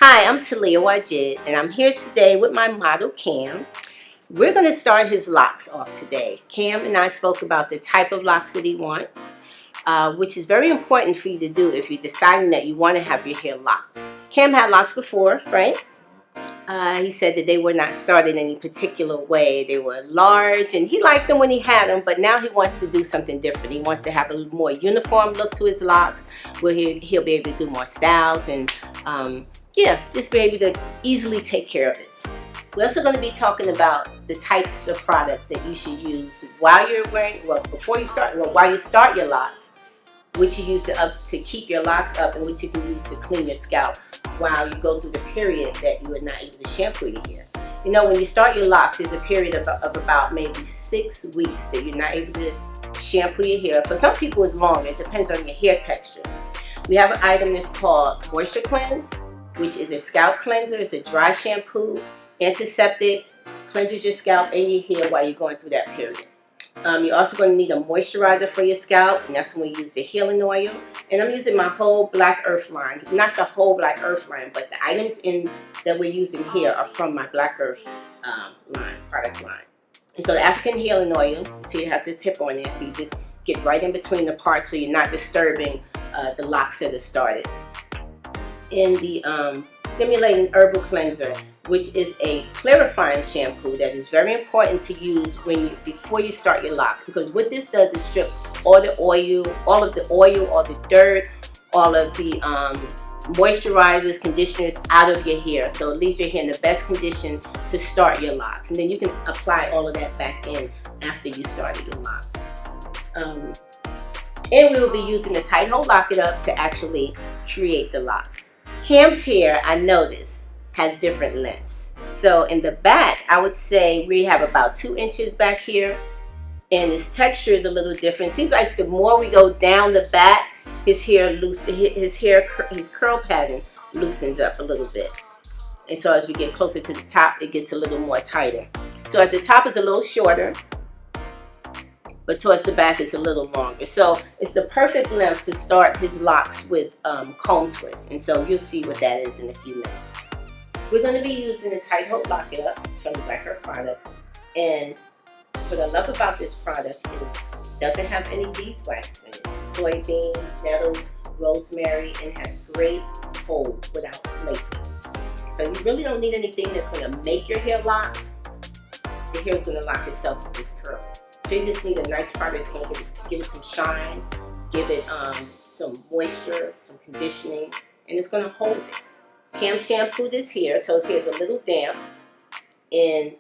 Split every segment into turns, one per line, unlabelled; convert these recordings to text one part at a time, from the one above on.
Hi, I'm Taliah Waajid, and I'm here today with my model, Cam. We're going to start his locks off today. Cam and I spoke about the type of locks that he wants, which is very important for you to do if you're deciding that you want to have your hair locked. Cam had locks before, right? He said that they were not started in any particular way. They were large, and he liked them when he had them, but now he wants to do something different. He wants to have a more uniform look to his locks, where he'll be able to do more styles and just be able to easily take care of it. We're also going to be talking about the types of products that you should use while you're wearing, while you start your locks, which you use to keep your locks up, and which you can use to clean your scalp while you go through the period that you are not able to shampoo your hair. You know, when you start your locks, there's a period of about maybe 6 weeks that you're not able to shampoo your hair. For some people, it's longer. It depends on your hair texture. We have an item that's called Moisture Cleanse, which is a scalp cleanser. It's a dry shampoo, antiseptic, cleanses your scalp and your hair while you're going through that period. You're also going to need a moisturizer for your scalp, and that's when we use the healing oil. And I'm using my whole Black Earth line. Not the whole Black Earth line, but the items that we're using here are from my Black Earth product line. And so the African healing oil, see it has a tip on there, so you just get right in between the parts so you're not disturbing the locks that are started. In the stimulating herbal cleanser, which is a clarifying shampoo that is very important to use before you start your locks, because what this does is strip all of the oil, all the dirt, all of the moisturizers, conditioners out of your hair, so it leaves your hair in the best condition to start your locks, and then you can apply all of that back in after you started your locks. And we will be using the tight hole lock it up to actually create the locks. Cam's hair, I noticed, has different lengths. So in the back, I would say we have about 2 inches back here, and his texture is a little different. It seems like the more we go down the back, his curl pattern loosens up a little bit. And so as we get closer to the top, it gets a little more tighter. So at the top it's a little shorter, but towards the back it's a little longer. So it's the perfect length to start his locks with comb twist. And so you'll see what that is in a few minutes. We're going to be using the Tight Hold Lock It Up from the Black Earth products. And what I love about this product is it doesn't have any beeswax in it. Soybean, nettle, rosemary, and has great hold without flaking. So you really don't need anything that's going to make your hair lock. Your hair is going to lock itself with this curl. So you just need a nice product that's going to give it some shine, give it some moisture, some conditioning, and it's going to hold it. Cam shampoo this hair, so his hair is a little damp. And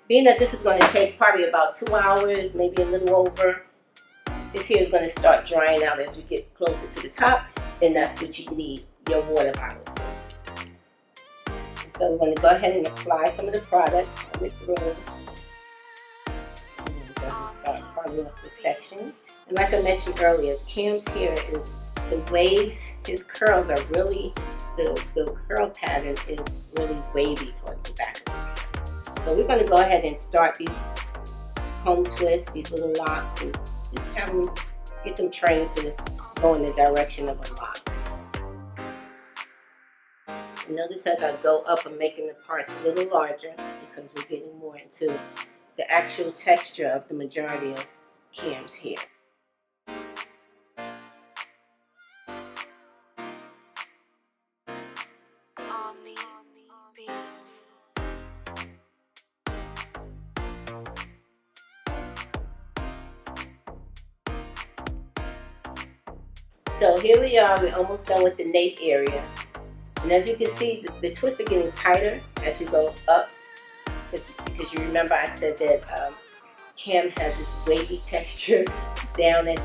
being that this is going to take probably about 2 hours, maybe a little over, this hair is going to start drying out as we get closer to the top, and that's what you need your water bottle for. So we're going to go ahead and apply some of the product on this room. Start priming up the sections. And like I mentioned earlier, Cam's hair is the waves, his curls are really, the curl pattern is really wavy towards the back of his hair. So we're going to go ahead and start these comb twists, these little locks, and just have them, get them trained to go in the direction of a lock. And notice as I go up, I'm making the parts a little larger because we're getting more into the actual texture of the majority of Cam's hair. So here we are, we're almost done with the nape area. And as you can see, the twists are getting tighter as we go up. Because you remember I said that Cam has this wavy texture down at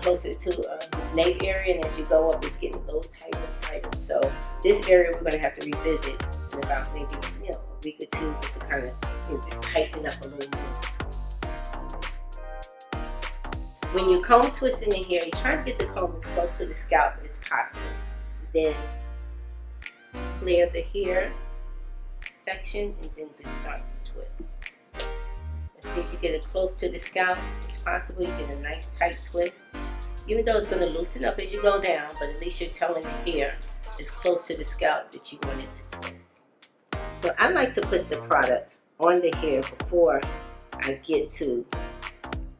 closer to his nape area, and as you go up, it's getting a little tighter and tighter. So this area we're going to have to revisit in about maybe a week or 2, just to kind of just tighten up a little more. When you comb twisting the hair, you try to get the comb as close to the scalp as possible. Then clear the hair section and then just start to twist. As soon as you get it close to the scalp as possible, you get a nice tight twist. Even though it's going to loosen up as you go down, but at least you're telling the hair as close to the scalp that you want it to twist. So I like to put the product on the hair before I get to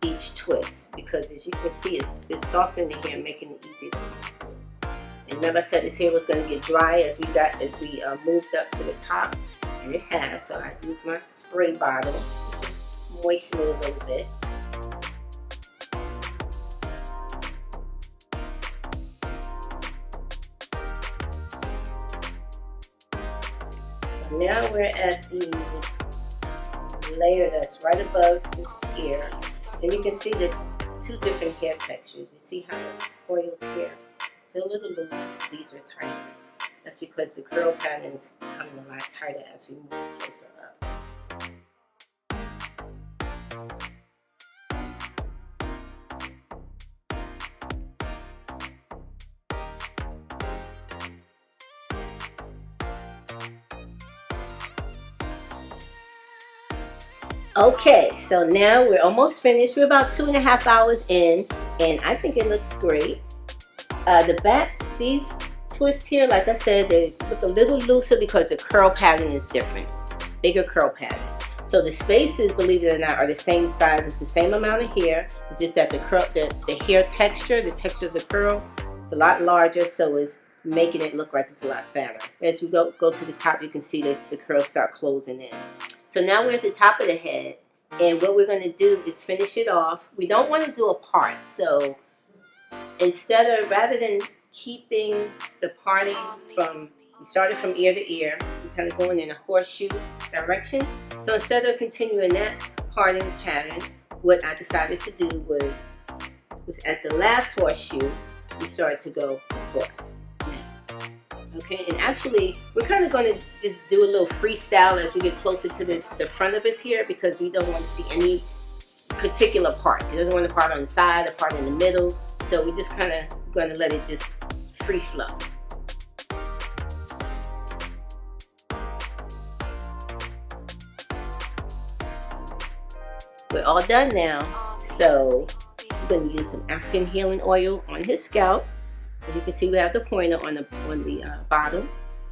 each twist, because as you can see, it's softening the hair, making it easy to move. And remember I said this hair was going to get dry as we moved up to the top, and it has. So I use my spray bottle, moisten it a little bit. So now we're at the layer that's right above this hair, and you can see the two different hair textures. You see how the oil's here, still a little loose, these are tighter. That's because the curl pattern's becoming a lot tighter as we move closer up. Okay, so now we're almost finished. We're about 2.5 hours in, and I think it looks great. The back, these twists here, like I said, they look a little looser because the curl pattern is different. It's a bigger curl pattern. So the spaces, believe it or not, are the same size. It's the same amount of hair. It's just that the hair texture, the texture of the curl, is a lot larger, so it's making it look like it's a lot fatter. As we go to the top, you can see that the curls start closing in. So now we're at the top of the head, and what we're going to do is finish it off. We don't want to do a part, so rather than keeping the parting we started from ear to ear, we're kind of going in a horseshoe direction. So instead of continuing that parting pattern, what I decided to do was at the last horseshoe, we started to go across. Okay, and actually, we're kind of going to just do a little freestyle as we get closer to the front of his hair, because we don't want to see any particular parts. He doesn't want the part on the side, the part in the middle. So we're just kind of going to let it just free flow. We're all done now. So we're going to use some African healing oil on his scalp. As you can see, we have the pointer on the bottom.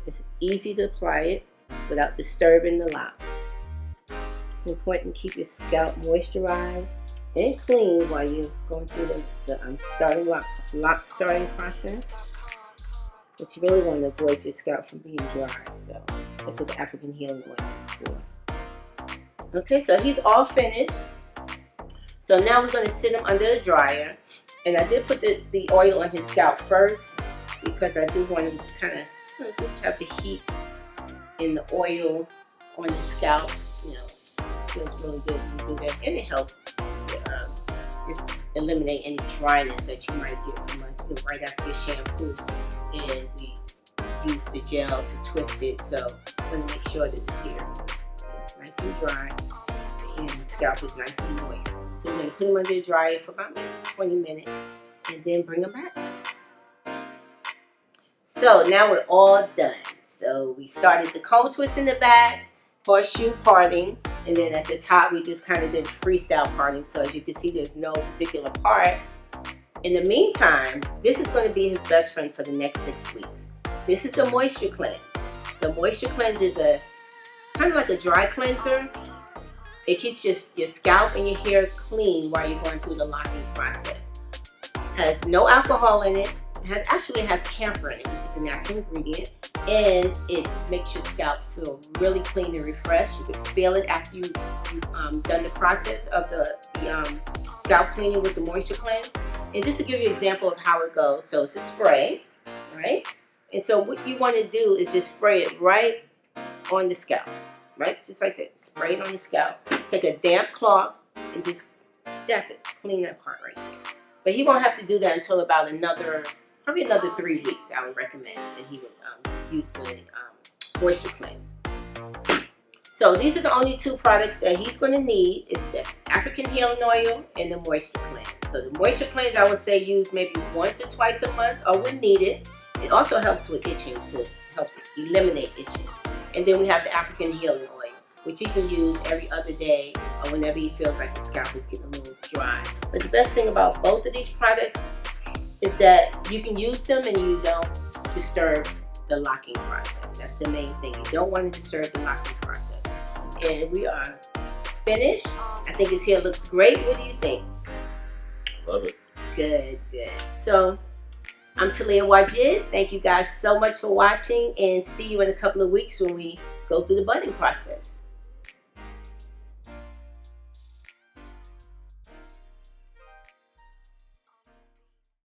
It's easy to apply it without disturbing the locks. It's important to keep your scalp moisturized and clean while you're going through the lock starting process. But you really want to avoid your scalp from being dry. So that's what the African healing oil is for. Okay, so he's all finished. So now we're going to sit him under the dryer. And I did put the oil on his scalp first, because I do want him to kind of just have the heat in the oil on the scalp. You know, it feels really good when you do that, and it helps to just eliminate any dryness that you might get from us right after your shampoo. And we use the gel to twist it, so I want to make sure that this hair is nice and dry and the scalp is nice and moist. So we're going to put them under the dryer for about maybe 20 minutes and then bring them back. So now we're all done. So we started the comb twist in the back, horseshoe parting, and then at the top we just kind of did freestyle parting. So as you can see, there's no particular part. In the meantime, this is going to be his best friend for the next 6 weeks. This is the moisture cleanse. The moisture cleanse is a kind of like a dry cleanser. It keeps your scalp and your hair clean while you're going through the locking process. It has no alcohol in it. It actually has camphor in it, which is a natural ingredient. And it makes your scalp feel really clean and refreshed. You can feel it after you've done the process of the scalp cleaning with the moisture cleanse. And just to give you an example of how it goes. So it's a spray, right? And so what you want to do is just spray it right on the scalp. Right, just like that. Spray it on the scalp. Take a damp cloth and just dap it. Clean that part right there. But he won't have to do that until about probably another 3 weeks. I would recommend that he would use the moisture cleanse. So these are the only two products that he's going to need. It's the African healing oil and the moisture cleanse. So the moisture cleanse, I would say use maybe once or twice a month or when needed. It also helps with itching to help eliminate itching. And then we have the African healing oil, which you can use every other day or whenever you feel like the scalp is getting a little dry. But the best thing about both of these products is that you can use them and you don't disturb the locking process. That's the main thing. You don't want to disturb the locking process. And we are finished. I think his hair looks great. What do you think?
Love it.
Good, good. So I'm Taliah Waajid. Thank you guys so much for watching, and see you in a couple of weeks when we go through the budding process.